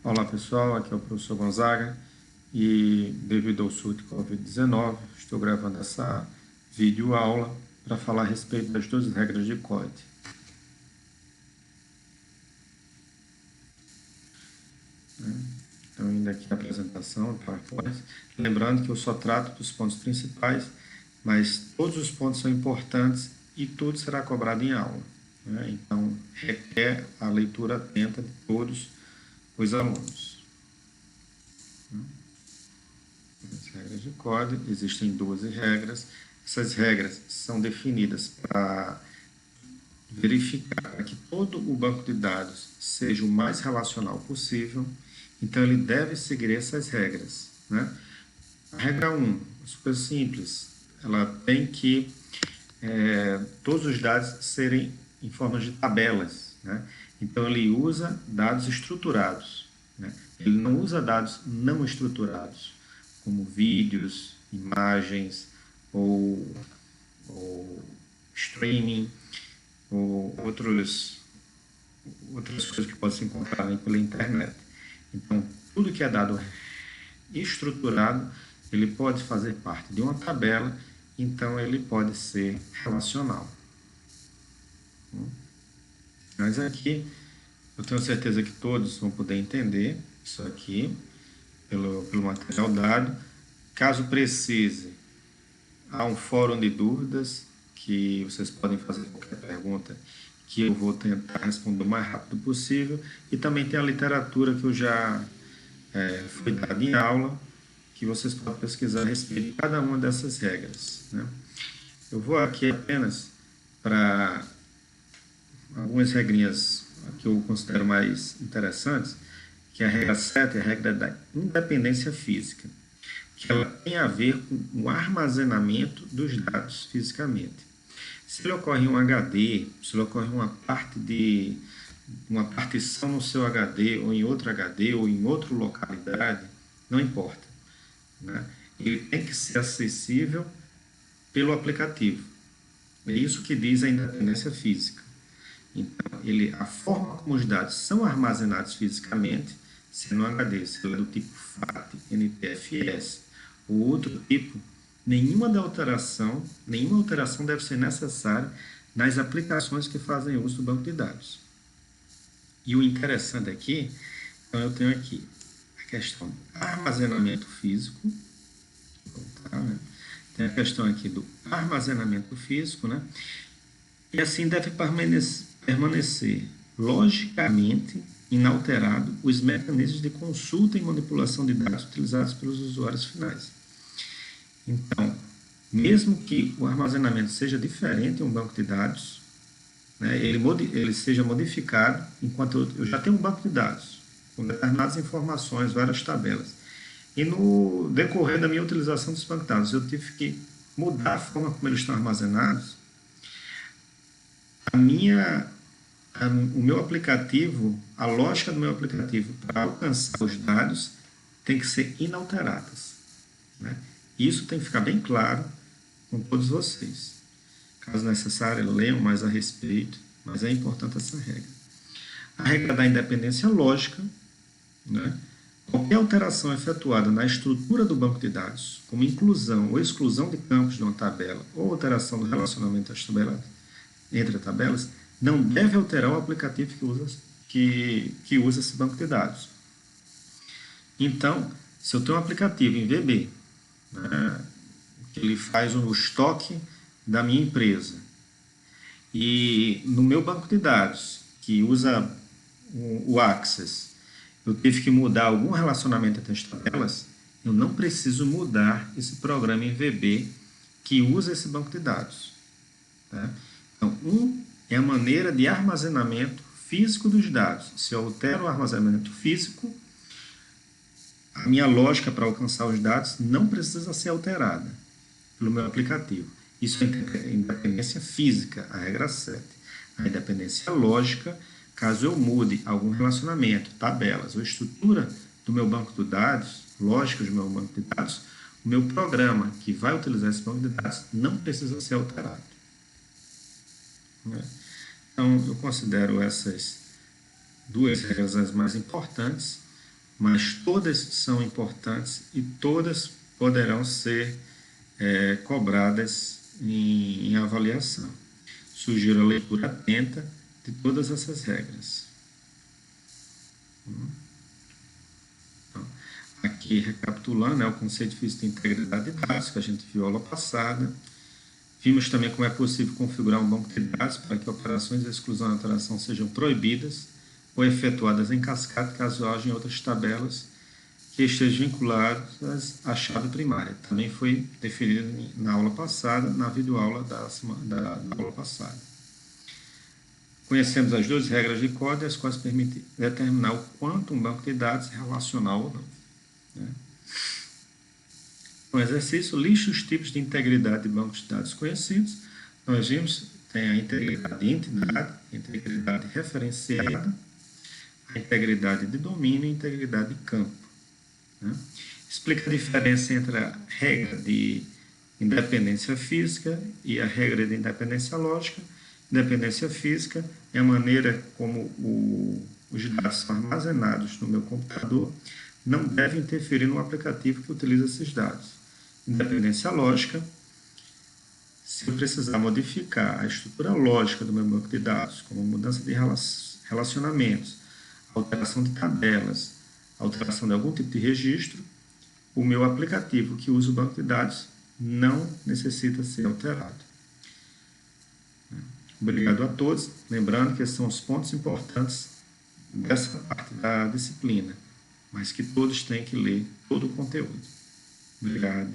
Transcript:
Olá pessoal, aqui é o professor Gonzaga e devido ao surto de Covid-19 estou gravando essa videoaula para falar a respeito das 12 regras de COID. Então, indo aqui a apresentação, PowerPoint, lembrando que eu só trato dos pontos principais, mas todos os pontos são importantes e tudo será cobrado em aula. Então, requer a leitura atenta de todos os alunos. As regras de COID, existem 12 regras. Essas regras são definidas para verificar que todo o banco de dados seja o mais relacional possível. Então, ele deve seguir essas regras. A regra 1, super simples, ela tem que todos os dados serem em forma de tabelas. Então, ele usa dados estruturados. Ele não usa dados não estruturados, como vídeos, imagens ou streaming ou outras coisas que podem se encontrar pela internet. Então, tudo que é dado estruturado, ele pode fazer parte de uma tabela, então ele pode ser relacional. Mas aqui, eu tenho certeza que todos vão poder entender isso aqui, pelo material dado. Caso precise, há um fórum de dúvidas, que vocês podem fazer qualquer pergunta, que eu vou tentar responder o mais rápido possível. E também tem a literatura que eu já foi dada em aula, que vocês podem pesquisar a respeito de cada uma dessas regras. Eu vou aqui apenas para algumas regrinhas que eu considero mais interessantes, que é a regra 7, a regra da independência física, que ela tem a ver com o armazenamento dos dados fisicamente. Se ele ocorre em um HD, se ele ocorre em uma partição no seu HD, ou em outro HD, ou em outra localidade, não importa. Ele tem que ser acessível pelo aplicativo. É isso que diz a independência física. Então, a forma como os dados são armazenados fisicamente, se no HD, se ele é do tipo FAT, NTFS ou outro tipo, nenhuma alteração deve ser necessária nas aplicações que fazem uso do banco de dados. E o interessante aqui, então eu tenho aqui a questão do armazenamento físico, tem a questão aqui do armazenamento físico, e assim deve permanecer logicamente inalterado os mecanismos de consulta e manipulação de dados utilizados pelos usuários finais. Então, mesmo que o armazenamento seja diferente em um banco de dados, ele seja modificado, enquanto eu já tenho um banco de dados com determinadas informações, várias tabelas, e no decorrer da minha utilização dos bancos de dados eu tive que mudar a forma como eles estão armazenados, o meu aplicativo, a lógica do meu aplicativo para alcançar os dados tem que ser inalteradas. Isso tem que ficar bem claro com todos vocês. Caso necessário, leiam mais a respeito, mas é importante essa regra. A regra da independência lógica, qualquer alteração efetuada na estrutura do banco de dados, como inclusão ou exclusão de campos de uma tabela ou alteração do relacionamento entre tabelas, não deve alterar o aplicativo que usa esse banco de dados. Então, se eu tenho um aplicativo em VB, que ele faz o estoque da minha empresa, e no meu banco de dados, que usa o Access, eu tive que mudar algum relacionamento entre as tabelas, eu não preciso mudar esse programa em VB que usa esse banco de dados. Então, é a maneira de armazenamento físico dos dados. Se eu altero o armazenamento físico, a minha lógica para alcançar os dados não precisa ser alterada pelo meu aplicativo. Isso é independência física, a regra 7. A independência lógica, caso eu mude algum relacionamento, tabelas ou estrutura do meu banco de dados, lógicas do meu banco de dados, o meu programa que vai utilizar esse banco de dados não precisa ser alterado. Então, eu considero essas duas regras as mais importantes. mas todas são importantes e todas poderão ser cobradas em avaliação. Sugiro a leitura atenta de todas essas regras. Então, aqui, recapitulando, o conceito físico de integridade de dados, que a gente viu aula passada. Vimos também como é possível configurar um banco de dados para que operações de exclusão e alteração sejam proibidas ou efetuadas em cascata, caso haja em outras tabelas que estejam vinculadas à chave primária. Também foi definido na aula passada, na videoaula da aula passada. Conhecemos as duas regras de código, as quais permitem determinar o quanto um banco de dados é relacional ou não. Né? No exercício, liste os tipos de integridade de bancos de dados conhecidos. Nós vimos tem a integridade de entidade, a integridade referenciada, a integridade de domínio e a integridade de campo. Né? Explica a diferença entre a regra de independência física e a regra de independência lógica. Independência física é a maneira como os dados são armazenados no meu computador não devem interferir no aplicativo que utiliza esses dados. Independência lógica, se eu precisar modificar a estrutura lógica do meu banco de dados, como mudança de relacionamentos, alteração de tabelas, alteração de algum tipo de registro, o meu aplicativo que usa o banco de dados não necessita ser alterado. Obrigado a todos. Lembrando que esses são os pontos importantes dessa parte da disciplina, mas que todos têm que ler todo o conteúdo. Obrigado.